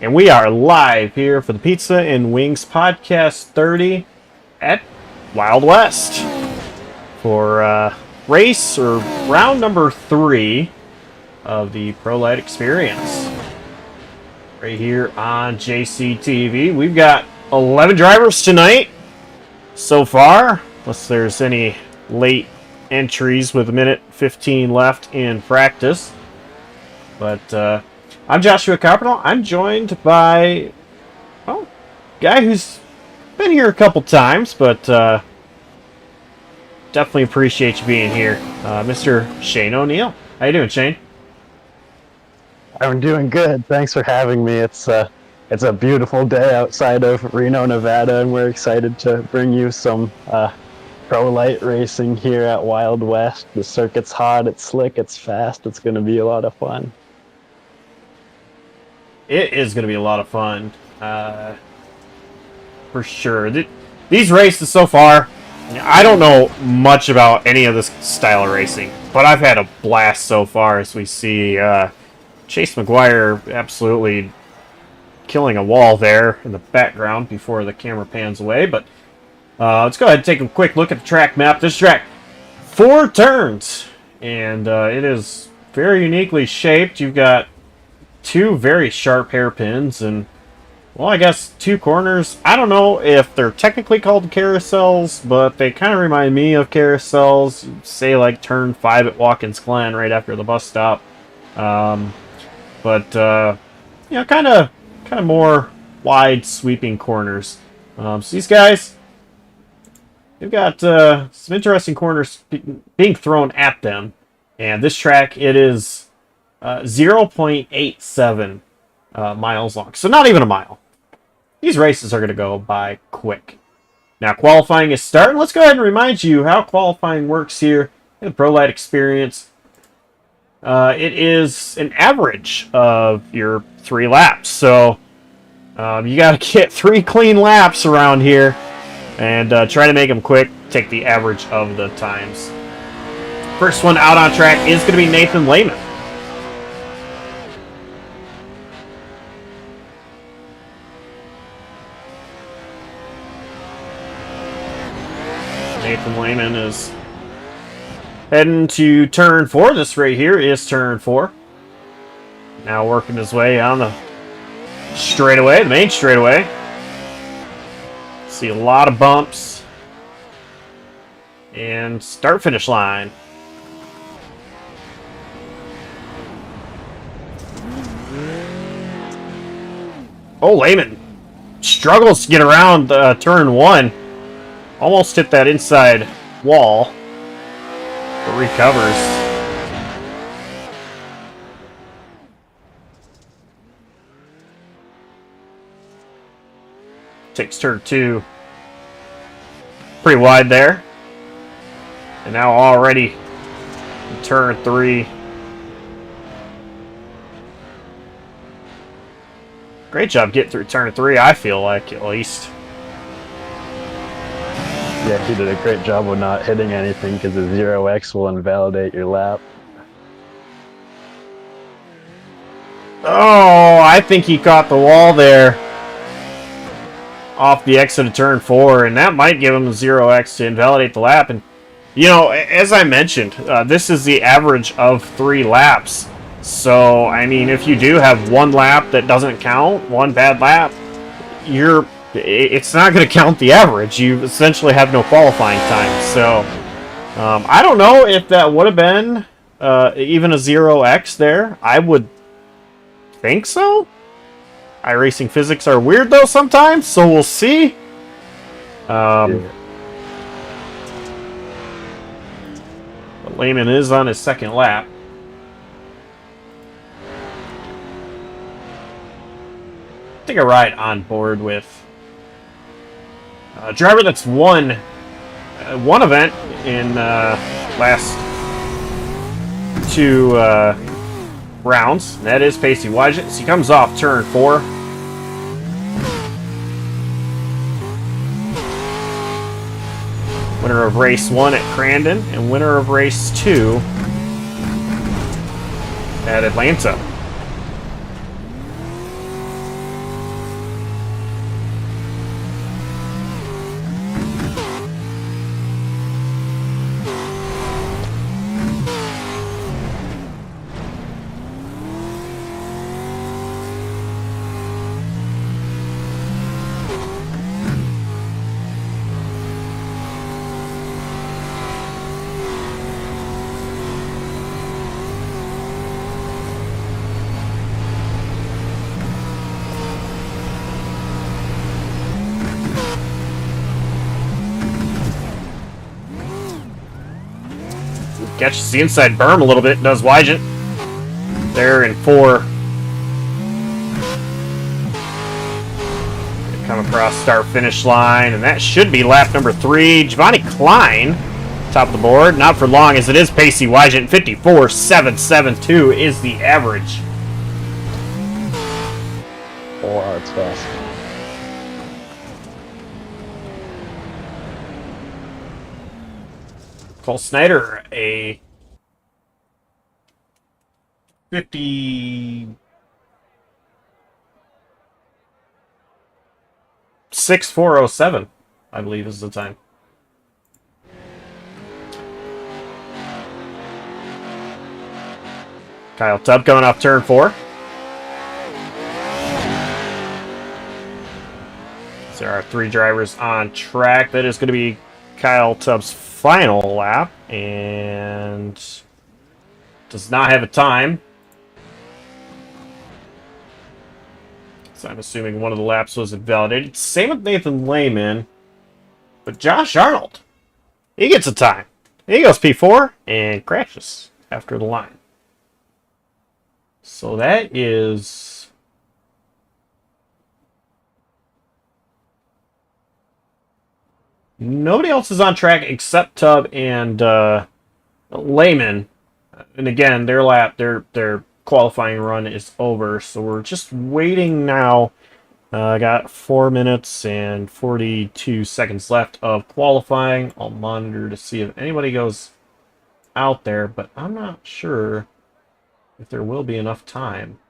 And we are live here for the Pizza and Wings Podcast 30 at Wild West for race or round number 3 of the Lite Xperience. Right here on JCTV. We've got 11 drivers tonight so far, unless there's any late entries with a minute 15 left in practice. But I'm Joshua Carpenter. I'm joined by, well, a guy who's been here a couple times, but definitely appreciate you being here, Mr. Shane O'Neill. How you doing, Shane? I'm doing good. Thanks for having me. It's a beautiful day outside of Reno, Nevada, and we're excited to bring you some pro light racing here at Wild West. The circuit's hot, it's slick, it's fast. It's going to be a lot of fun. It is going to be a lot of fun, for sure. These races so far, I don't know much about any of this style of racing, but I've had a blast so far as we see Chase McGuire absolutely killing a wall there in the background before the camera pans away. But let's go ahead and take a quick look at the track map. This track, 4 turns, and it is very uniquely shaped. You've got 2 very sharp hairpins and, well, I guess 2 corners. I don't know if they're technically called carousels, but they kind of remind me of carousels. Say like turn 5 at Watkins Glen right after the bus stop. But you know, kind of more wide sweeping corners. So these guys, they've got some interesting corners being thrown at them. And this track, it is 0.87 miles long. So not even a mile. These races are going to go by quick. Now qualifying is starting. Let's go ahead and remind you how qualifying works here in the Lite Xperience. It is an average of your 3 laps. So you got to get 3 clean laps around here and try to make them quick. Take the average of the times. First one out on track is going to be Nathan Lehman. Nathan Lehman is heading to turn 4. This right here is turn 4. Now working his way on the straightaway, the main straightaway. See a lot of bumps. And start-finish line. Oh, Lehman struggles to get around turn 1. Almost hit that inside wall, but recovers. Takes turn 2. Pretty wide there. And now already in turn 3. Great job getting through turn 3, I feel like, at least. Yeah, he did a great job of not hitting anything because the 0x will invalidate your lap. Oh, I think he caught the wall there off the exit of turn 4, and that might give him a 0x to invalidate the lap. And, you know, as I mentioned, this is the average of 3 laps. So, I mean, if you do have 1 lap that doesn't count, 1 bad lap, it's not going to count the average. You essentially have no qualifying time. So, I don't know if that would have been even a 0x there. I would think so. iRacing physics are weird, though, sometimes, so we'll see. But Lehman is on his 2nd lap. Take a ride on board with a driver that's won one event in last 2 rounds. And that is Pacey Wygant. He comes off turn 4. Winner of race 1 at Crandon and winner of race 2 at Atlanta. Catches the inside berm a little bit, does Wygent. There in 4. Come across start finish line, and that should be lap number 3. Giovanni Klein, top of the board. Not for long as it is Pacey Wygent. 54.772 is the average. Oh, it's fast. Cole Snyder, a 56.407, I believe is the time. Kyle Tubb coming off turn 4. So there are 3 drivers on track. That is going to be Kyle Tubb's final lap, and does not have a time. So I'm assuming one of the laps was invalidated. Same with Nathan Lehman, but Josh Arnold, he gets a time. He goes P4 and crashes after the line. So that is nobody else is on track except Tubb and Lehman. And again, their lap, their qualifying run is over. So we're just waiting now. Got 4 minutes and 42 seconds left of qualifying. I'll monitor to see if anybody goes out there, but I'm not sure if there will be enough time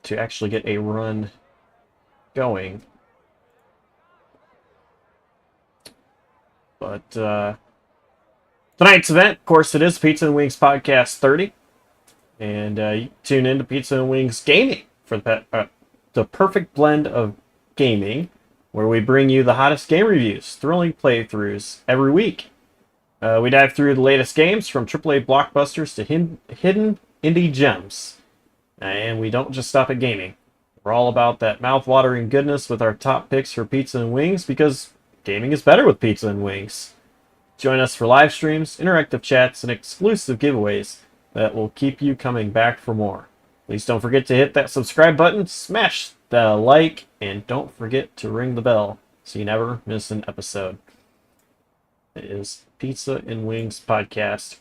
to actually get a run going. But tonight's event, of course, it is Pizza and Wings Podcast 30. And you tune in to Pizza and Wings Gaming for the perfect blend of gaming, where we bring you the hottest game reviews, thrilling playthroughs every week. We dive through the latest games from AAA blockbusters to hidden indie gems. And we don't just stop at gaming. We're all about that mouth-watering goodness with our top picks for Pizza and Wings, because gaming is better with Pizza and Wings. Join us for live streams, interactive chats, and exclusive giveaways that will keep you coming back for more. Please don't forget to hit that subscribe button, smash the like, and don't forget to ring the bell so you never miss an episode. It is Pizza and Wings Podcast.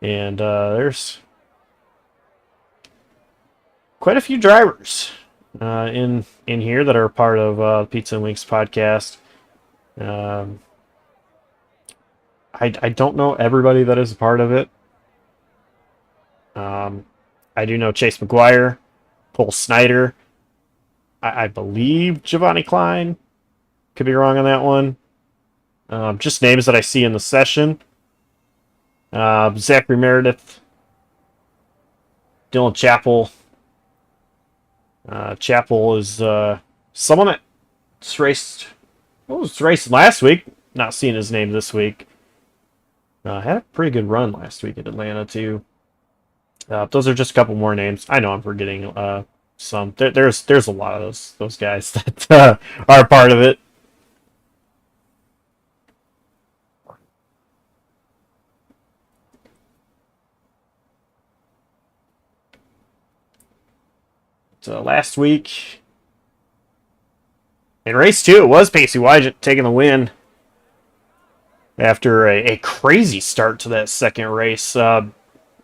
And there's quite a few drivers in here that are part of Pizza and Wings Podcast. I don't know everybody that is a part of it. I do know Chase McGuire, Cole Snyder, I believe Giovanni Klein. Could be wrong on that one. Just names that I see in the session. Zachary Meredith, Dylan Chappell. Chappell is someone that's raced. Was racing last week. Not seeing his name this week. Had a pretty good run last week at Atlanta too. Those are just a couple more names. I know I'm forgetting some. There's a lot of those guys that are part of it. So last week in race 2, it was Pacey Wygent taking the win after a crazy start to that second race.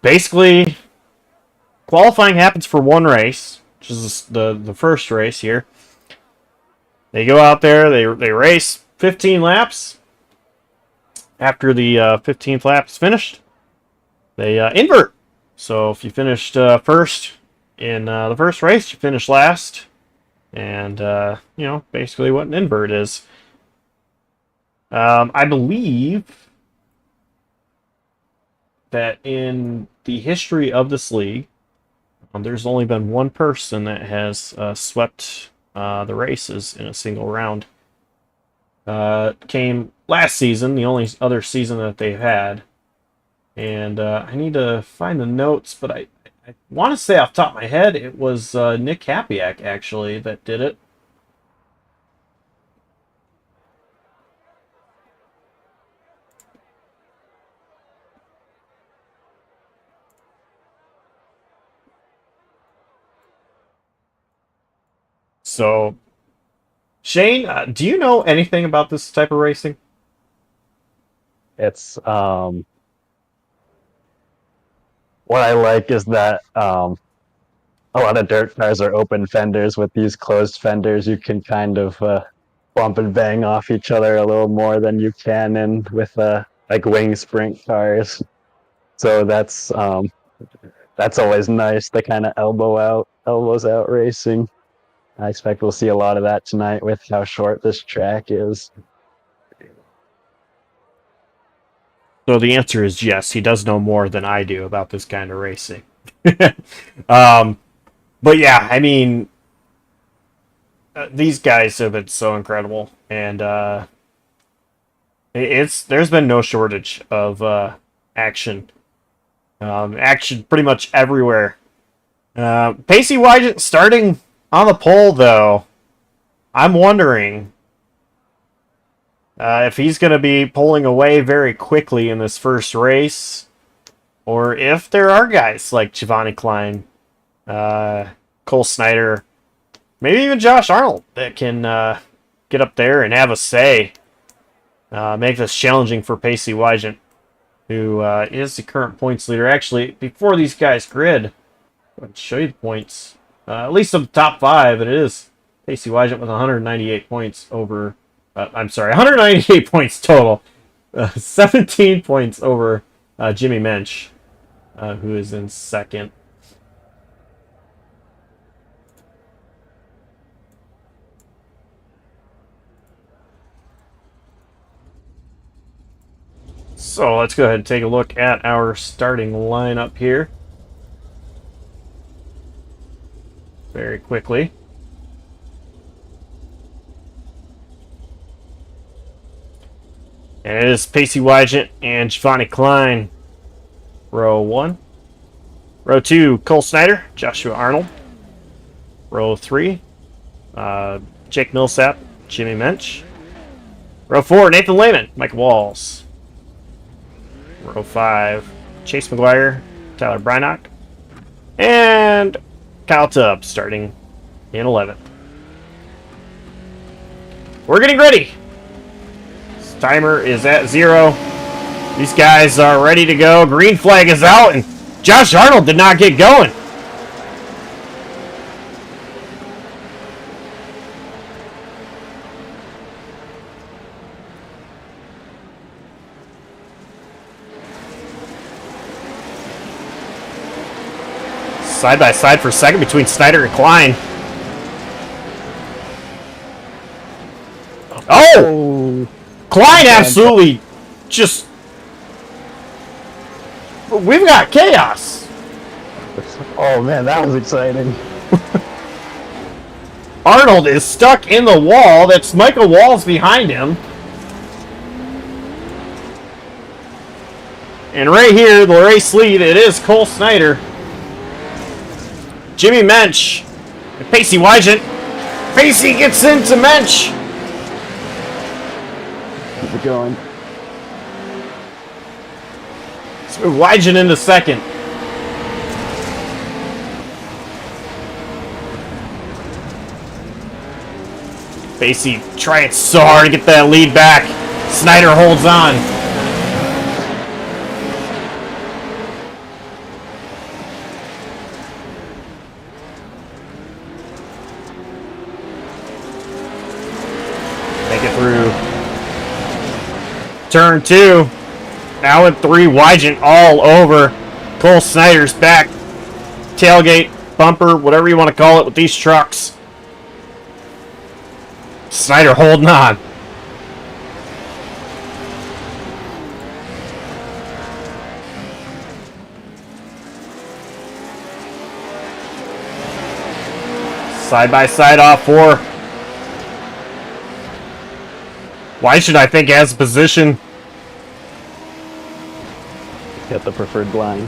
Basically, qualifying happens for one race, which is the first race here. They go out there, they race 15 laps. After the 15th lap is finished, they invert. So if you finished first in the first race, you finish last. And, basically what an invert is. I believe that in the history of this league, there's only been one person that has swept the races in a single round. Came last season, the only other season that they've had. And I need to find the notes, but I want to say off the top of my head, it was Nick Hapiak, actually, that did it. So, Shane, do you know anything about this type of racing? It's what I like is that a lot of dirt cars are open fenders. With these closed fenders, you can kind of bump and bang off each other a little more than you can in with like wing sprint cars. So that's always nice. The kind of elbows out racing. I expect we'll see a lot of that tonight with how short this track is. So the answer is yes. He does know more than I do about this kind of racing. um, but yeah, I mean, these guys have been so incredible, and there's been no shortage of action. Action pretty much everywhere. Pacey Wygant starting on the pole, though. I'm wondering if he's going to be pulling away very quickly in this first race, or if there are guys like Giovanni Klein, Cole Snyder, maybe even Josh Arnold that can get up there and have a say, make this challenging for Pacey Wygant, who is the current points leader. Actually, before these guys grid, I'll show you the points. At least of the top 5, it is Pacey Wygant with 198 points over... I'm sorry, 198 points total. 17 points over Jimmy Mensch, who is in second. So let's go ahead and take a look at our starting lineup here. Very quickly. And it is Pacey Wygant and Giovanni Klein. Row 1. Row 2, Cole Snyder, Joshua Arnold. Row 3, Jake Millsap, Jimmy Mensch. Row 4, Nathan Lehman, Mike Walls. Row 5, Chase McGuire, Tyler Brynock. And Kyle Tubb starting in 11th. We're getting ready. This timer is at 0. These guys are ready to go. Green flag is out, and Josh Arnold did not get going. Side by side for second between Snyder and Klein. Oh! Klein absolutely just... We've got chaos. Oh man, that was exciting. Arnold is stuck in the wall. That's Michael Walls behind him. And right here, the race lead, it is Cole Snyder. Jimmy Mensch, and Pacey Wygant. Pacey gets into Mensch. Keep it going. Let's move Wygant into second. Pacey trying so hard to get that lead back. Snyder holds on. Through turn 2. Now in 3, Wygant all over Cole Snyder's back. Tailgate, bumper, whatever you want to call it with these trucks. Snyder holding on. Side by side off 4. Wygant, I think, has position. Get the preferred line.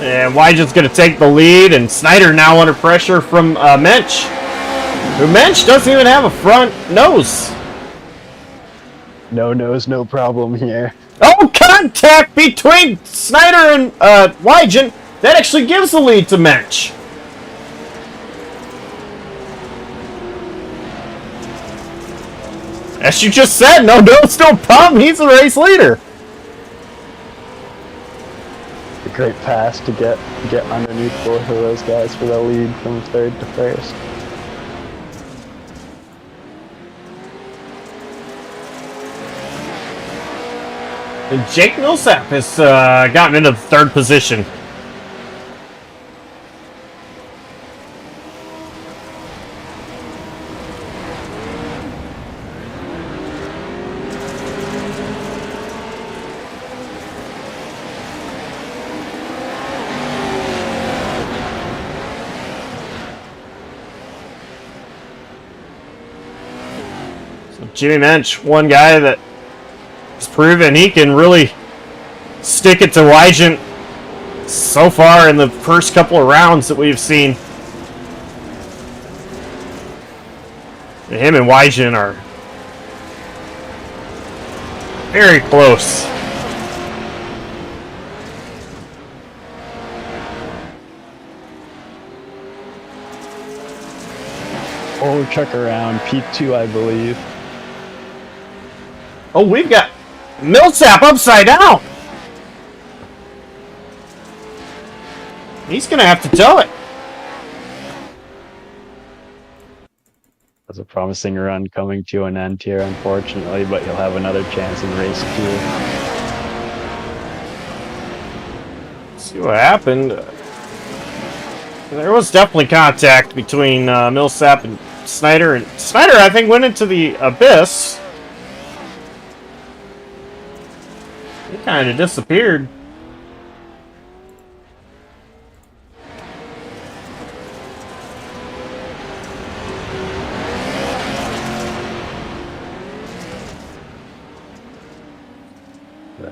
And Wygant's going to take the lead, and Snyder now under pressure from Mensch. Who Mensch doesn't even have a front nose. No nose, no problem here. Oh, contact between Snyder and Wygant. That actually gives the lead to Mensch. As you just said, no, don't pump. He's the race leader. A great pass to get underneath both of those guys for the lead from third to first. And Jake Millsap has gotten into third position. So Jimmy Mensch, one guy that has proven he can really stick it to Wygant so far in the first couple of rounds that we've seen. Him and Wygant are very close. Oh, check around P2, I believe. Oh, we've got Millsap upside down. He's going to have to tow it. That's a promising run coming to an end here, unfortunately, but he'll have another chance in race 2. Let's see what happened. There was definitely contact between Millsap and Snyder. And Snyder, I think, went into the abyss. He kind of disappeared. The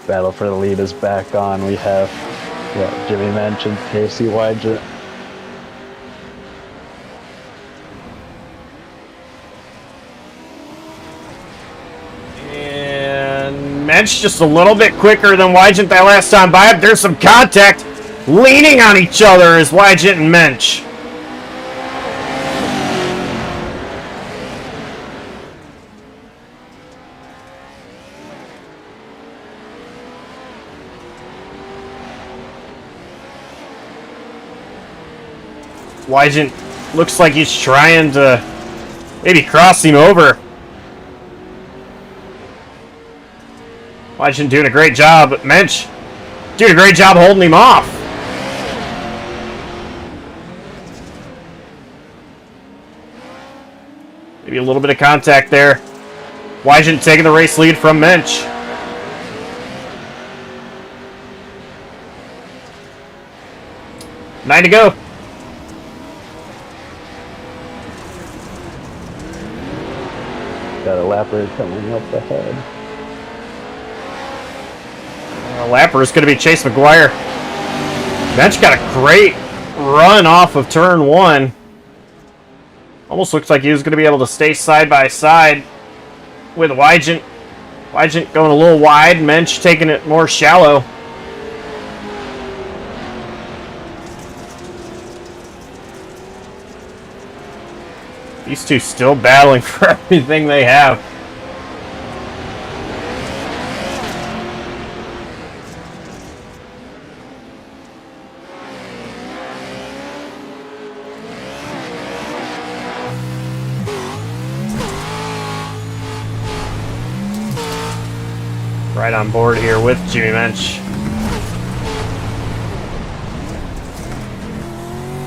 battle for the lead is back on. We have Jimmy mentioned Casey Wygant. Mensch just a little bit quicker than Wygant that last time by. There's some contact leaning on each other as Wygant and Mensch. Wygant looks like he's trying to maybe cross him over. Wygant doing a great job, but Mensch doing a great job holding him off. Maybe a little bit of contact there. Wygant taking the race lead from Mensch. Nine to go. Got a lapper coming up ahead. Lapper is going to be Chase McGuire. Mensch got a great run off of turn 1. Almost looks like he was going to be able to stay side by side with Wygant. Wygant going a little wide, Mensch taking it more shallow. These two still battling for everything they have. Right on board here with Jimmy Mensch.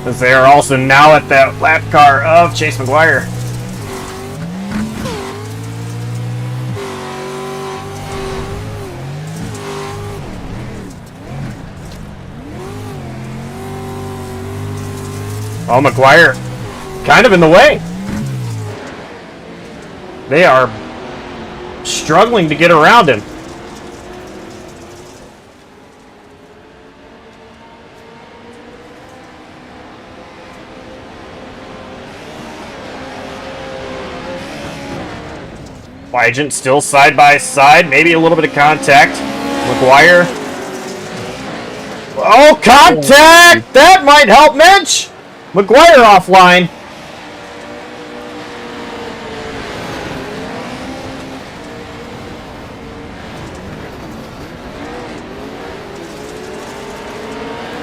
As they are also now at that lap car of Chase McGuire. Oh, McGuire kind of in the way. They are struggling to get around him. Wygant still side by side, maybe a little bit of contact. McGuire Oh, contact! That might help Mensch! McGuire offline.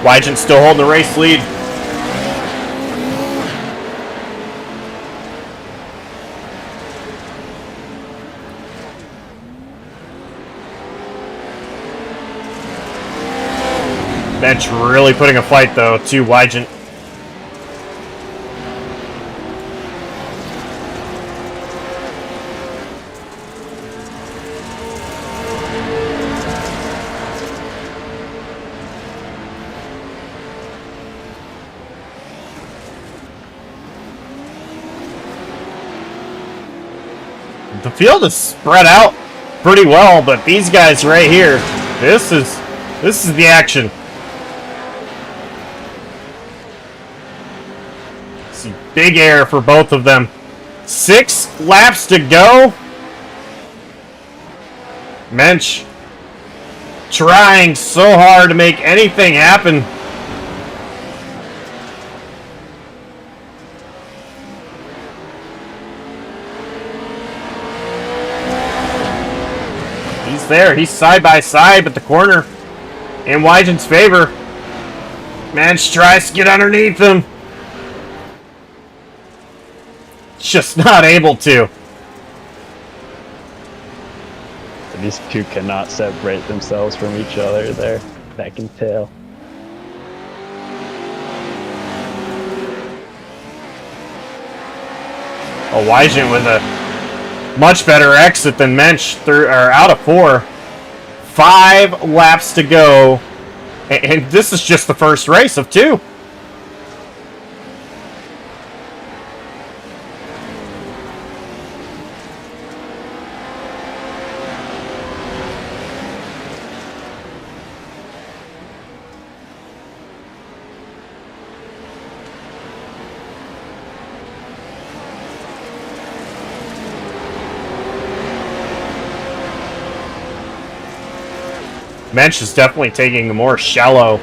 Wygant still holding the race lead. Mensch really putting a fight though to Wygant. The field is spread out pretty well, but these guys right here, this is the action. See, big air for both of them. 6 laps to go. Mensch trying so hard to make anything happen. There, he's side by side, but the corner in Wygant's favor. Mensch tries to get underneath him. Just not able to. These two cannot separate themselves from each other there. I can tell. Oh, Wygant with a much better exit than Mensch through or out of 4. 5 laps to go, and this is just the first race of 2. Mensch is definitely taking a more shallow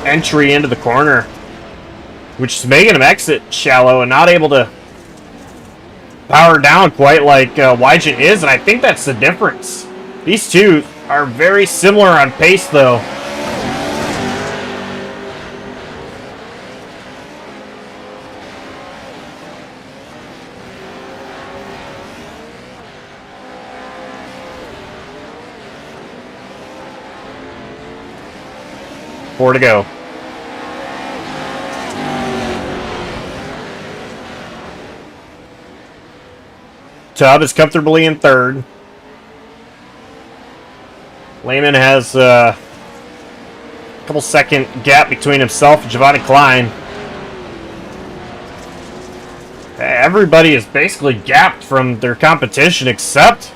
entry into the corner, which is making him exit shallow and not able to power down quite like Wygant is, and I think that's the difference. These two are very similar on pace, though. Four to go. Jawb is comfortably in 3rd. Lehman has a couple second gap between himself and Giovanni Klein. Everybody is basically gapped from their competition except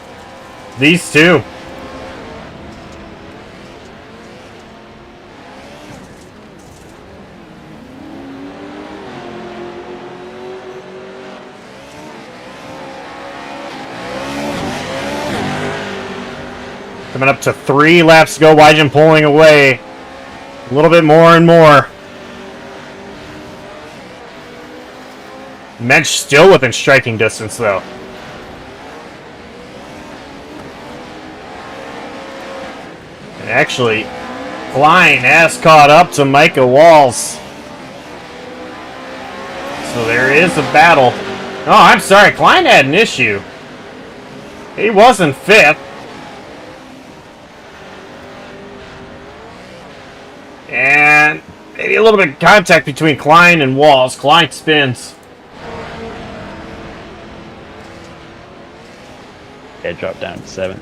these two. Coming up to 3 laps to go. Wygant pulling away a little bit more and more. Mensch still within striking distance, though. And actually, Klein has caught up to Micah Walls. So there is a battle. Oh, I'm sorry. Klein had an issue. He was in 5th. And maybe a little bit of contact between Klein and Walls. Klein spins. It dropped down to 7.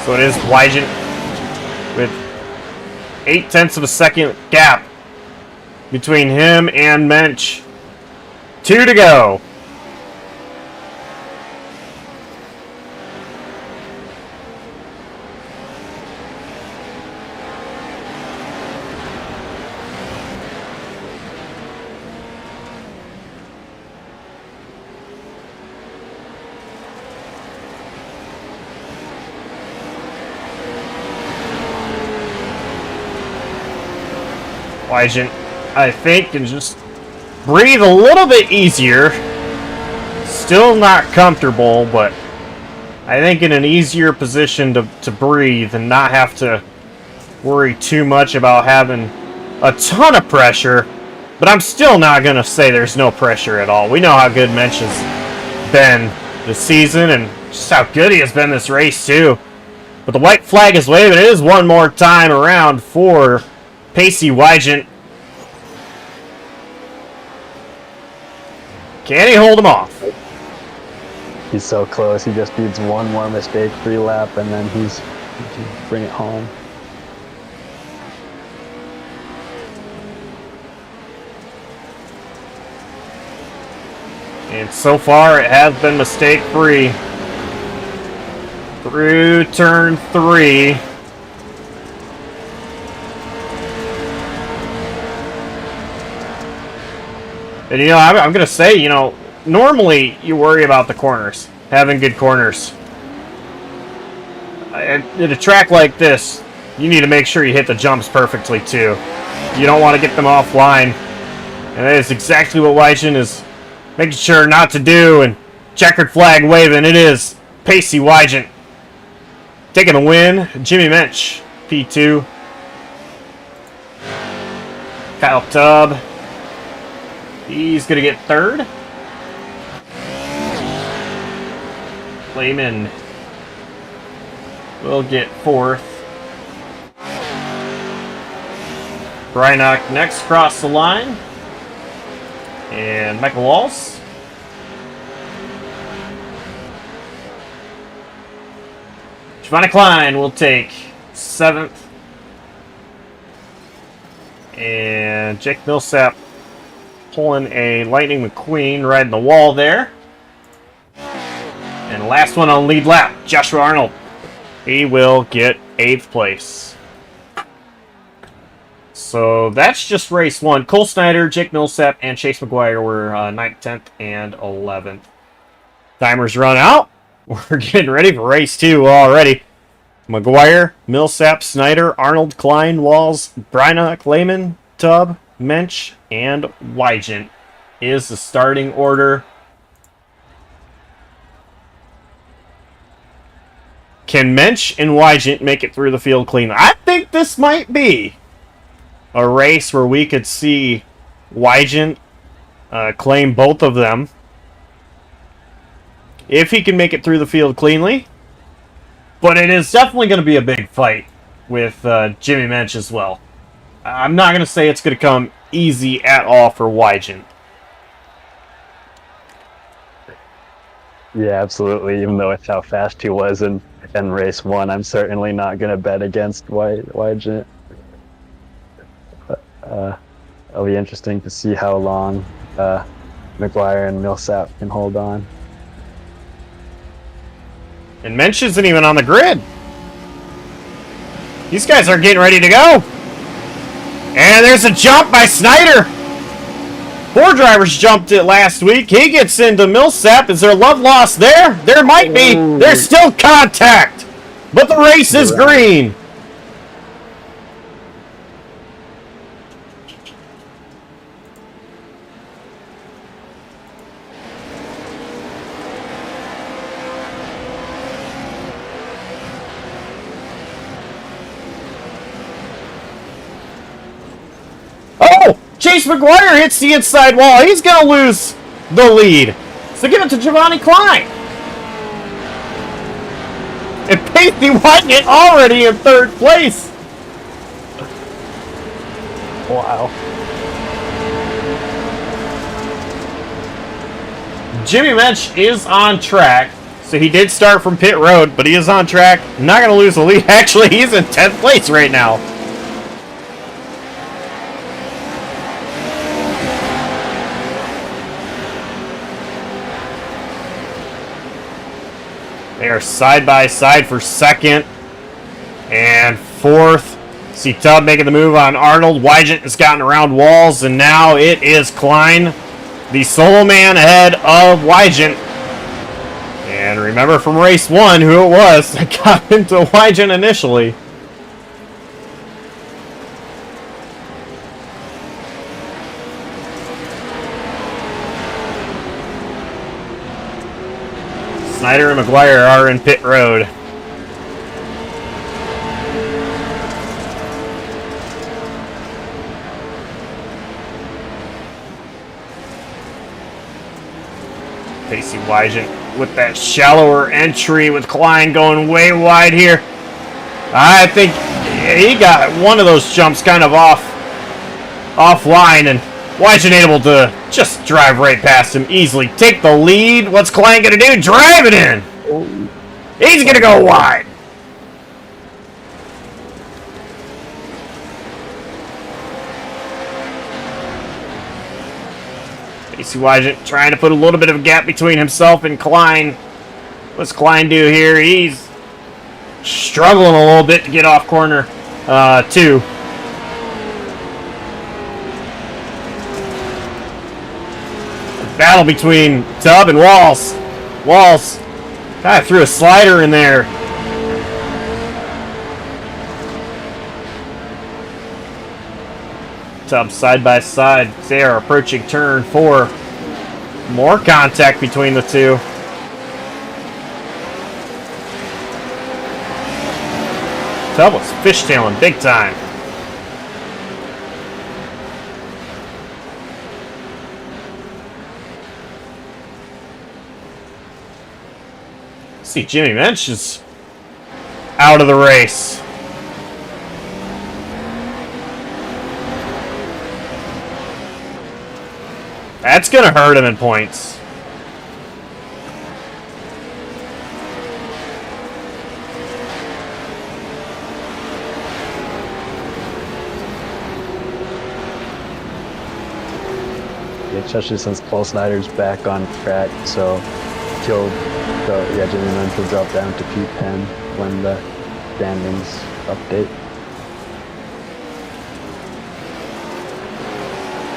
So it is Wygant with 0.8 of a second gap between him and Mensch. 2 to go. Wygant, I think, can just breathe a little bit easier. Still not comfortable, but I think in an easier position to breathe and not have to worry too much about having a ton of pressure. But I'm still not going to say there's no pressure at all. We know how good Mensch has been this season and just how good he has been this race too. But the white flag is waving. It is one more time around for Pacey Wygant. Can he hold him off? He's so close. He just needs one more mistake-free lap, and then he's bring it home. And so far, it has been mistake-free through turn 3. And, you know, I'm going to say, you know, normally you worry about the corners, having good corners. At a track like this, you need to make sure you hit the jumps perfectly, too. You don't want to get them offline. And that is exactly what Wygant is making sure not to do, and checkered flag waving. It is Pacey Wygant taking a win. Jimmy Mensch, P2. Kyle Tubb, he's going to get 3rd. Lehman will get 4th. Brynock next across the line. And Michael Walls. Giovanni Klein will take 7th. And Jake Millsap pulling a Lightning McQueen, riding the wall there. And last one on lead lap, Joshua Arnold. He will get 8th place. So that's just race 1. Cole Snyder, Jake Millsap, and Chase McGuire were 9th, 10th, and 11th. Timers run out. We're getting ready for race 2 already. McGuire, Millsap, Snyder, Arnold, Klein, Walls, Brynock, Lehman, Tubb, Mensch, and Wygant is the starting order. Can Mensch and Wygant make it through the field clean? I think this might be a race where we could see Wygant claim both of them. If he can make it through the field cleanly. But it is definitely going to be a big fight with Jimmy Mensch as well. I'm not going to say it's going to come easy at all for Wygant. Yeah, absolutely. Even though it's how fast he was in race 1, I'm certainly not going to bet against Wygant. It'll be interesting to see how long McGuire and Millsap can hold on. And Mensch isn't even on the grid. These guys are getting ready to go. And there's a jump by Snyder. 4 drivers jumped it last week. He gets into Millsap. Is there love lost there? There might be. There's still contact. But the race is green. Oh! Chase McGuire hits the inside wall. He's going to lose the lead. So give it to Giovanni Klein. And Pacey Wygant already in 3rd place. Wow. Jimmy Mensch is on track. So he did start from pit road, but he is on track. Not going to lose the lead. Actually, he's in 10th place right now. They are side by side for 2nd and 4th. See Tubb making the move on Arnold. Wygant has gotten around Walls, and now it is Klein, the solo man ahead of Wygant. And remember from race 1 who it was that got into Wygant initially. Snyder and McGuire are in pit road. Casey Wygant with that shallower entry with Klein going way wide here. I think he got one of those jumps kind of offline, and Wygant able to just drive right past him easily. Take the lead. What's Klein going to do? Drive it in. He's going to go wide. Casey Wygant trying to put a little bit of a gap between himself and Klein. What's Klein do here? He's struggling a little bit to get off corner 2. Battle between Tubb and Walls. Walls kind of threw a slider in there. Tubb side by side. They are approaching turn 4. More contact between the two. Tubb was fishtailing big time. See, Jimmy Mensch is out of the race. That's going to hurt him in points. Especially since Paul Snyder's back on track, so Jimmy Mensch will drop down to P10 when the standings update.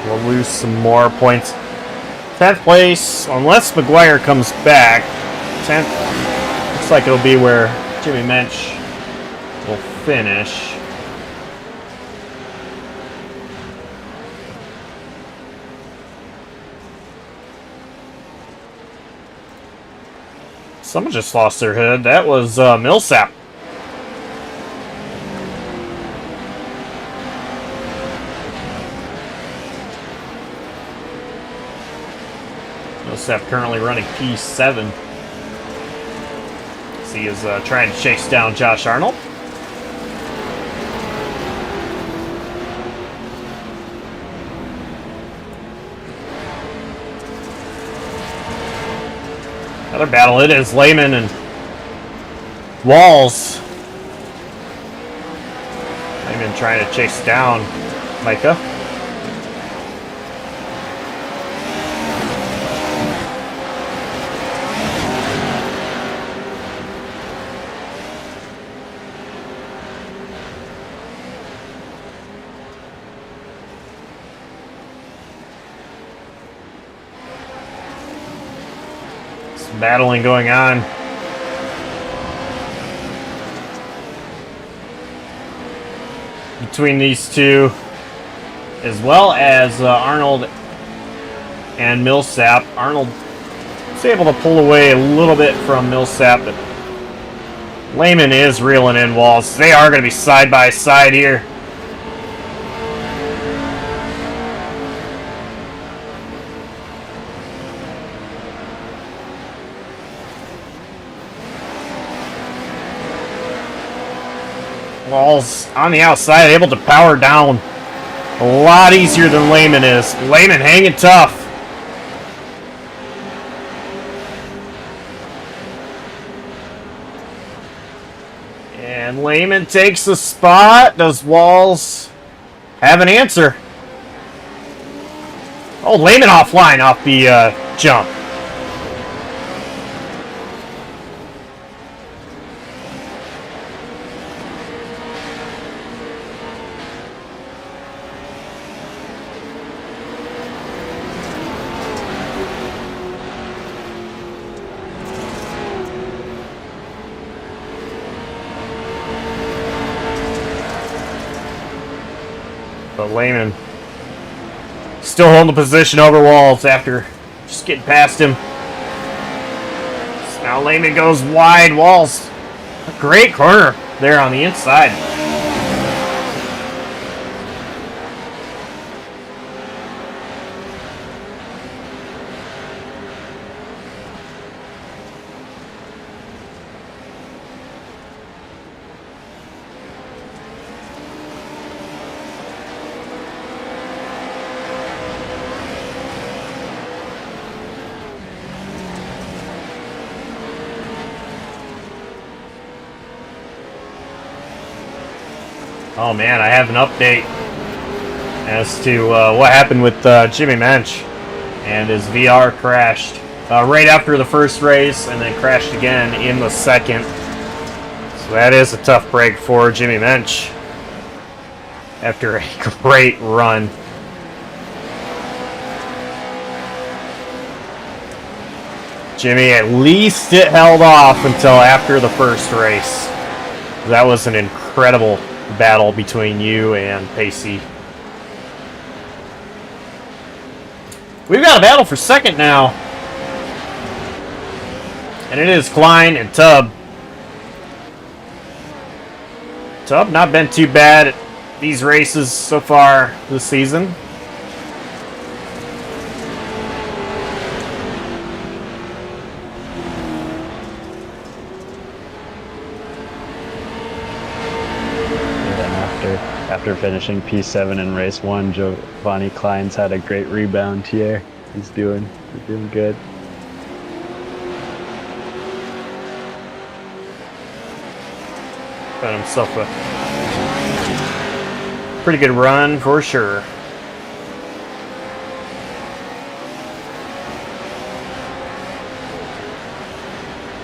We'll lose some more points. 10th place, unless McGuire comes back. 10th, looks like it'll be where Jimmy Mensch will finish. Someone just lost their head. That was Millsap. Millsap currently running P7. So he is trying to chase down Josh Arnold. Another battle. It is Lehman and Walls. Lehman trying to chase down Micah. Battling going on. Between these two, as well as Arnold and Millsap. Arnold was able to pull away a little bit from Millsap, but Lehman is reeling in Walls. They are going to be side by side here. Walls on the outside, able to power down a lot easier than Lehman is. Lehman hanging tough. And Lehman takes the spot. Does Walls have an answer? Oh, Lehman offline off the jump. But Lehman still holding the position over Walls after just getting past him. Now Lehman goes wide. Walls. A great corner there on the inside. Oh man, I have an update as to what happened with Jimmy Mensch, and his VR crashed right after the first race and then crashed again in the second. So that is a tough break for Jimmy Mensch after a great run. Jimmy, at least it held off until after the first race. That was an incredible battle between you and Pacey. We've got a battle for second now. And it is Klein and Tubb. Tubb not been too bad at these races so far this season. After finishing P7 in race 1, Giovanni Klein's had a great rebound here. He's doing good. Got himself a pretty good run for sure.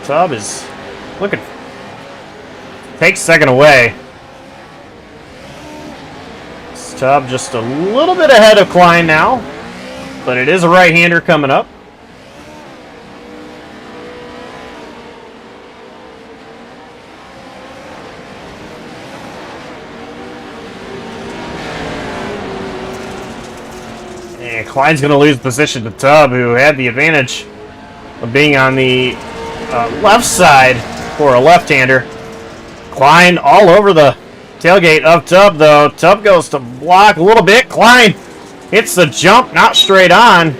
Tubb is looking. Takes second away. Tubb just a little bit ahead of Klein now, but it is a right-hander coming up. And Klein's going to lose position to Tubb, who had the advantage of being on the left side for a left-hander. Klein all over the tailgate of Tubb, though. Tubb goes to block a little bit. Klein hits the jump, not straight on.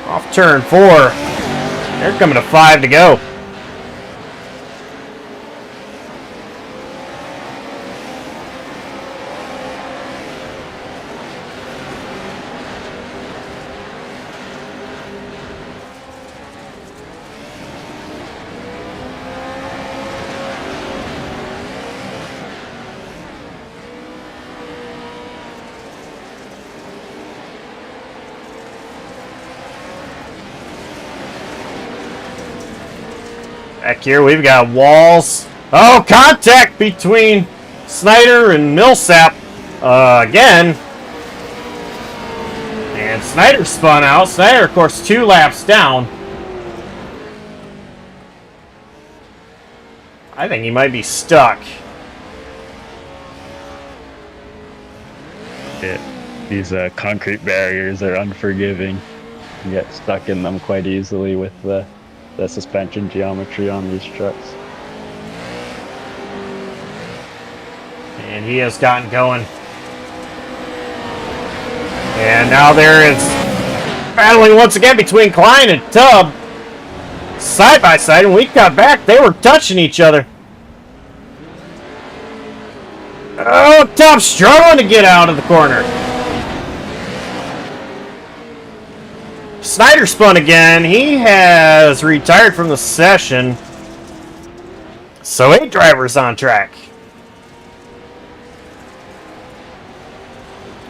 Off turn 4. They're coming to 5 to go. Back here, we've got Walls. Oh, contact between Snyder and Millsap again. And Snyder spun out. Snyder, of course, 2 laps down. I think he might be stuck. These concrete barriers are unforgiving. You get stuck in them quite easily with the suspension geometry on these trucks. And he has gotten going. And now there is battling once again between Klein and Tubb. Side by side, and we got back, they were touching each other. Oh, Tubb struggling to get out of the corner. Snyder spun again. He has retired from the session. So 8 drivers on track.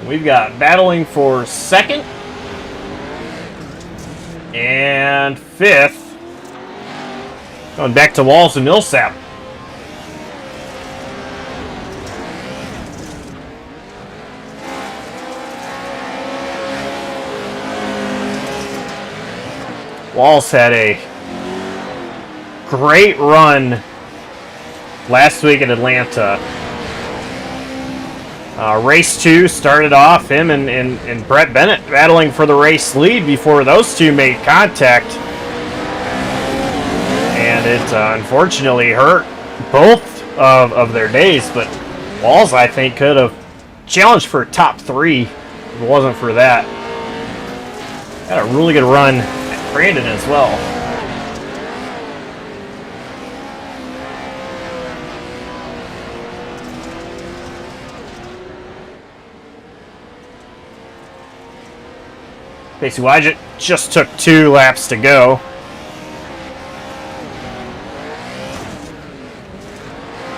We've got battling for second and 5th. Going back to Walls and Millsap. Walls had a great run last week in Atlanta. Race 2 started off, him and Brett Bennett battling for the race lead before those two made contact. And it unfortunately hurt both of their days, but Walls, I think, could have challenged for top 3 if it wasn't for that. Had a really good run at Brandon as well. Casey Wygant just took 2 laps to go.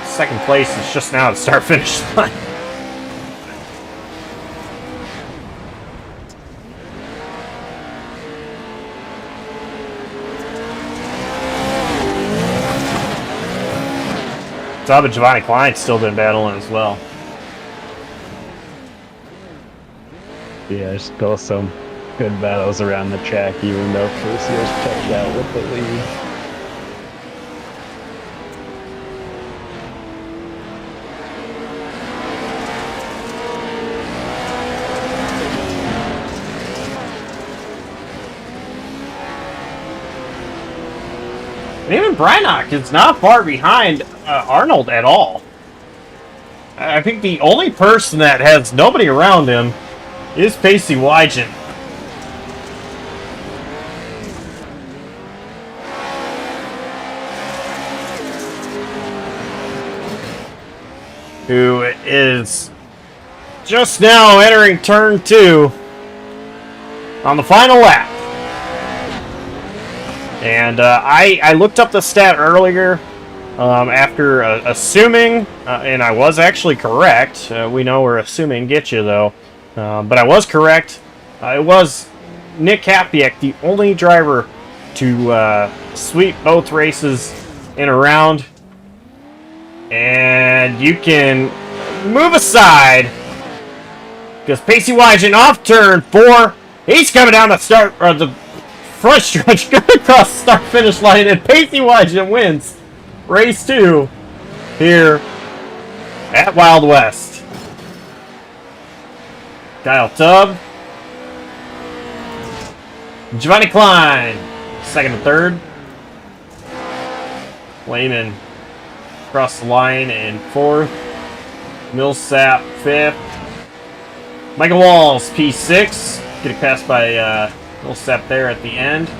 Second place is just now at start-finish line. Jawb and Giovanni Klein still been battling as well. Yeah, still some good battles around the track, even though Crucio's checked out with the lead. And even Brynock is not far behind Arnold at all. I think the only person that has nobody around him is Casey Wygant. Who is just now entering turn 2 on the final lap. And I looked up the stat earlier after assuming, and I was actually correct. We know where assuming gets you, though. But I was correct. It was Nick Kapiak, the only driver to sweep both races in a round. And you can move aside because Casey Wygant off turn 4. He's coming down the start, or the front stretch, going across the start-finish line, and Casey Wygant wins race 2 here at Wild West. Kyle Tubb, Giovanni Klein, second and third. Lehman across the line in 4th. Millsap 5th. Michael Walls P6, getting passed by Millsap there at the end.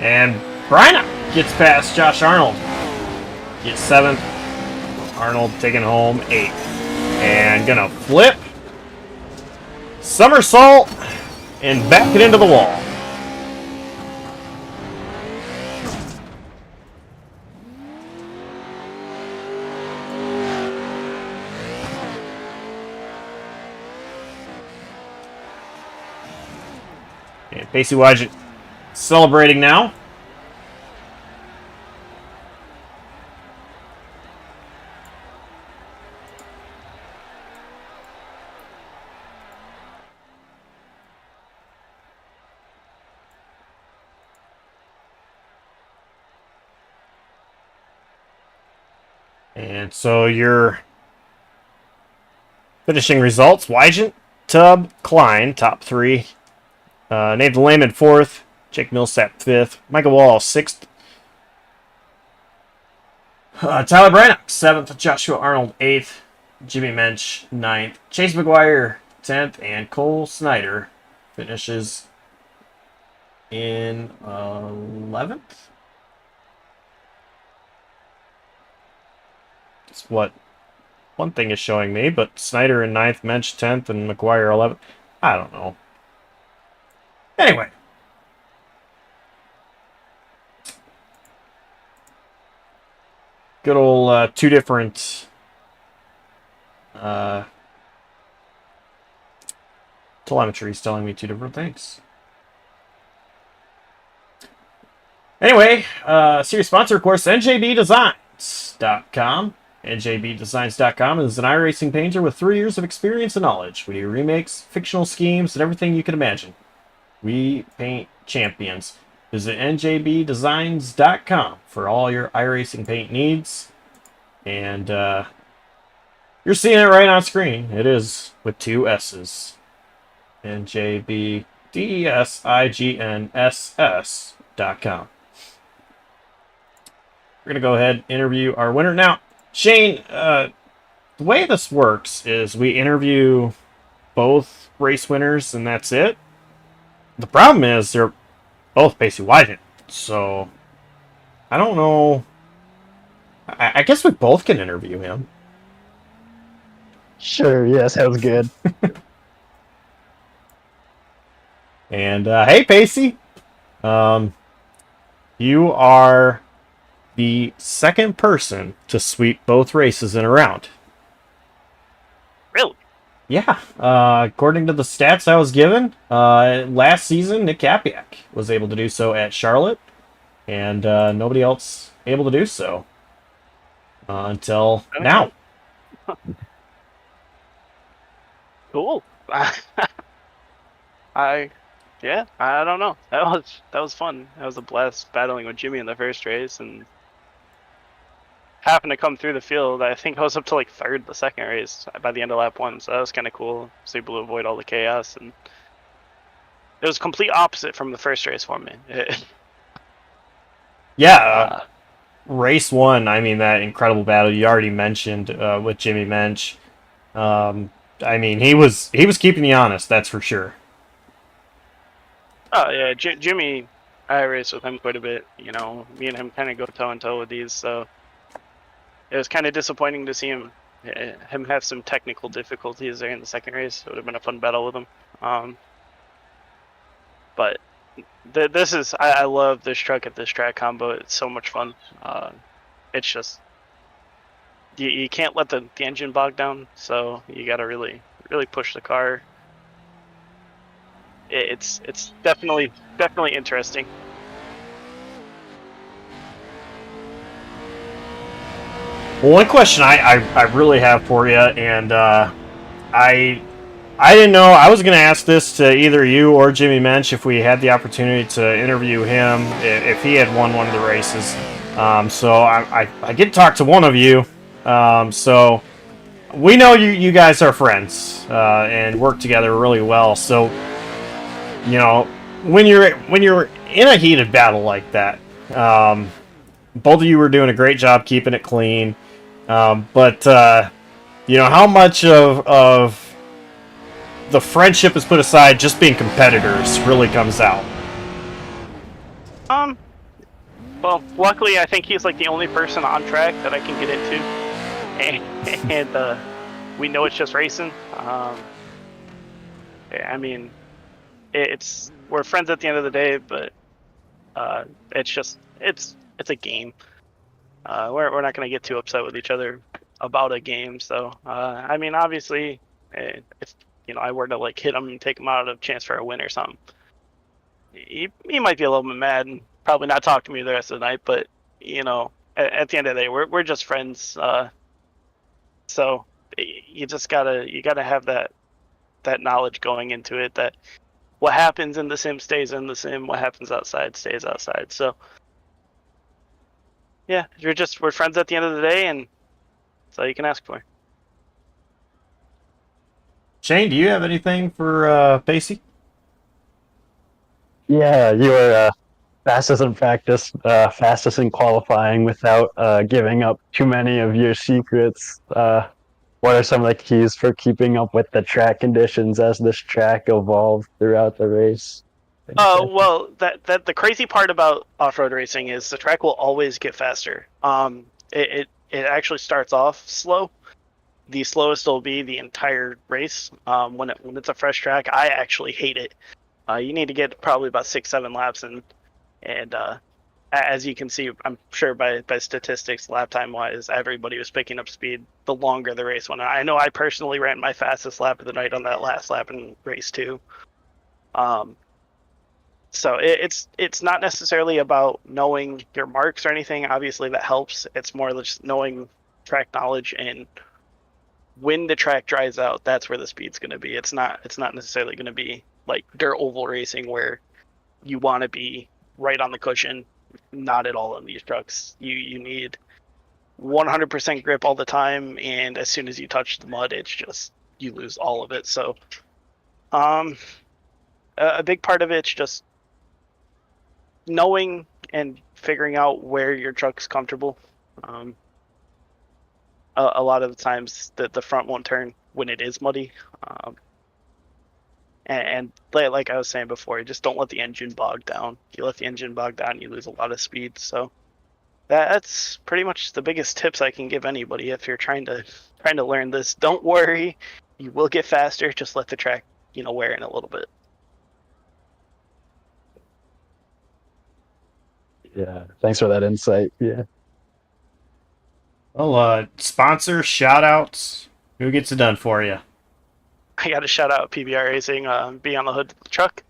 And Brynock gets past Josh Arnold. Gets 7th. Arnold taking home 8th. And gonna flip, somersault, and back it into the wall. And Casey Wygant celebrating now. And so your finishing results: Wygant, Tubb, Klein, top 3. Nathan Lehman 4th, Jake Millsap 5th, Michael Wall 6th, Tyler Brynock 7th, Joshua Arnold 8th, Jimmy Mensch 9th, Chase McGuire 10th, and Cole Snyder finishes in 11th. That's what one thing is showing me, but Snyder in 9th, Mensch 10th, and McGuire 11th. I don't know. Anyway. Good old 2 different telemetry is telling me 2 different things. Anyway, series sponsor, of course, NJBDesigns.com. NJBDesigns.com is an iRacing painter with 3 years of experience and knowledge. We do remakes, fictional schemes, and everything you can imagine. We paint champions. Visit njbdesigns.com for all your iRacing paint needs. And you're seeing it right on screen. It is with 2 S's. NJBDESIGNSS.com. We're going to go ahead and interview our winner. Now, Shane, the way this works is we interview both race winners, and that's it. The problem is they're both basically Whitehead. So, I don't know. I guess we both can interview him. Sure, yeah, sounds good. And, hey, Pacey. You are the second person to sweep both races in a round. Really? Yeah. According to the stats I was given, last season, Nick Kapiak was able to do so at Charlotte, and nobody else able to do so until now. Cool. I don't know. That was fun. That was a blast battling with Jimmy in the first race and happened to come through the field. I think I was up to like third the second race by the end of lap 1, so that was kind of cool. I was able to avoid all the chaos, and it was complete opposite from the first race for me. Yeah. Race 1, I mean, that incredible battle you already mentioned with Jimmy Mensch. I mean, he was keeping you honest, that's for sure. Oh yeah, Jimmy, I raced with him quite a bit. You know, me and him kind of go toe and toe with these, so it was kind of disappointing to see him have some technical difficulties there in the second race. It would have been a fun battle with him. But this is I love this truck at this track combo. It's so much fun. It's just you can't let the engine bog down, so you got to really push the car. It's definitely interesting. Well, one question I really have for you, and I didn't know, I was going to ask this to either you or Jimmy Mensch if we had the opportunity to interview him if he had won one of the races. So I get to talk to one of you. So we know you guys are friends and work together really well. So, you know, when you're in a heated battle like that, both of you were doing a great job keeping it clean. But you know, how much of the friendship is put aside, just being competitors really comes out? Well, luckily, I think he's like the only person on track that I can get into, and we know it's just racing. I mean, we're friends at the end of the day, but it's a game. We're not gonna get too upset with each other about a game. So I mean, obviously, if I were to like hit him and take him out of a chance for a win or something, he might be a little bit mad and probably not talk to me the rest of the night. But at the end of the day, we're just friends. So you gotta have that knowledge going into it, that what happens in the sim stays in the sim, what happens outside stays outside. So yeah, we're friends at the end of the day, and that's all you can ask for. Shane, do you have anything for Pacey? Yeah, you were fastest in practice, fastest in qualifying without giving up too many of your secrets. What are some of the keys for keeping up with the track conditions as this track evolved throughout the race? Well, that the crazy part about off-road racing is the track will always get faster. It actually starts off slow. The slowest it'll be the entire race. When it's a fresh track, I actually hate it. You need to get probably about 6-7 laps in, and as you can see, I'm sure by statistics, lap time wise, everybody was picking up speed the longer the race went on. I know I personally ran my fastest lap of the night on that last lap in race 2. So it's not necessarily about knowing your marks or anything. Obviously that helps. It's more just knowing track knowledge, and when the track dries out, that's where the speed's going to be. It's not necessarily going to be like dirt oval racing where you want to be right on the cushion. Not at all in these trucks. You need 100% grip all the time, and as soon as you touch the mud, it's just you lose all of it. So Um, a big part of it's just knowing and figuring out where your truck's comfortable. Um, a lot of the times the front won't turn when it is muddy. Um, and like I was saying before, you just don't let the engine bog down. If you let the engine bog down, you lose a lot of speed. So that's pretty much the biggest tips I can give anybody if you're trying to learn this. Don't worry, you will get faster. Just let the track, wear in a little bit. Yeah, thanks for that insight. Yeah. Well, sponsor shout outs. Who gets it done for you? I got to shout out PBR Racing, be on the hood of the truck.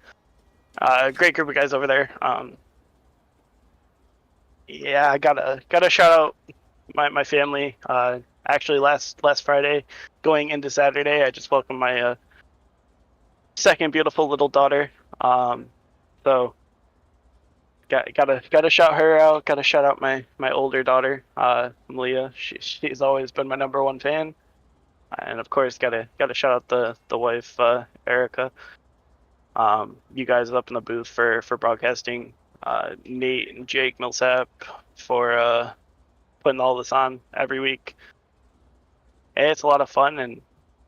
Great group of guys over there. Yeah, I gotta shout out my family. Actually, last Friday, going into Saturday, I just welcomed my second beautiful little daughter. So gotta shout her out. Gotta shout out my older daughter, Malia. She's always been my #1 fan. And of course, gotta shout out the wife, Erica. You guys up in the booth for broadcasting. Nate and Jake Millsap for putting all this on every week. It's a lot of fun, and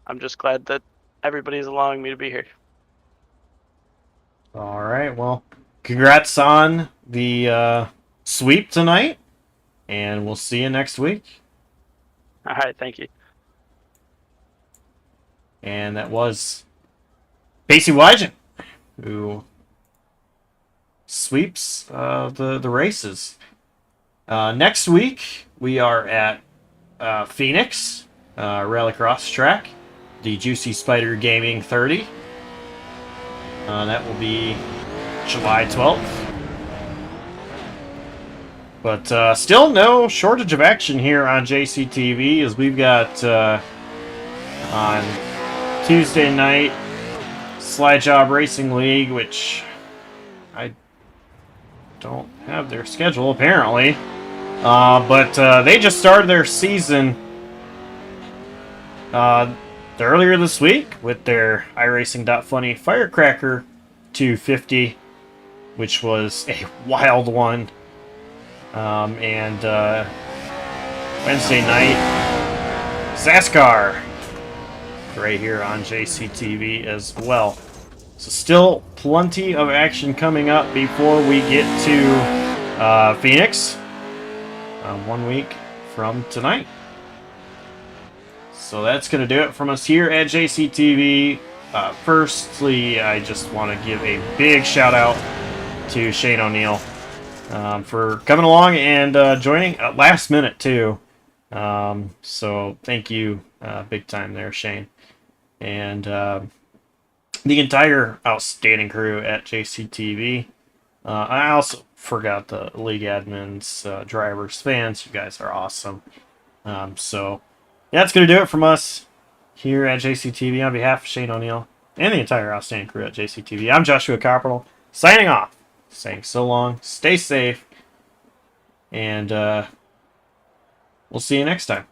I'm just glad that everybody's allowing me to be here. All right. Well, congrats on the sweep tonight, and we'll see you next week. All right, thank you. And that was Pacey Wygen, who sweeps the races. Next week, we are at Phoenix Rallycross track, the Juicy Spider Gaming 30. That will be July 12th. But still no shortage of action here on JCTV, as we've got on Tuesday night Jawb Racing League, which I don't have their schedule apparently. But they just started their season earlier this week with their iRacing.funny Firecracker 250, which was a wild one. And Wednesday night, XASCAR, right here on JCTV as well. So still plenty of action coming up before we get to Phoenix 1 week from tonight. So that's going to do it from us here at JCTV. Firstly, I just want to give a big shout out to Shane O'Neill for coming along and joining last minute too. So thank you big time there, Shane. And the entire outstanding crew at JCTV. I also forgot the league admins, drivers, fans. You guys are awesome. So yeah, that's going to do it from us here at JCTV. On behalf of Shane O'Neill and the entire outstanding crew at JCTV, I'm Joshua Copperl, signing off, saying so long, stay safe, and we'll see you next time.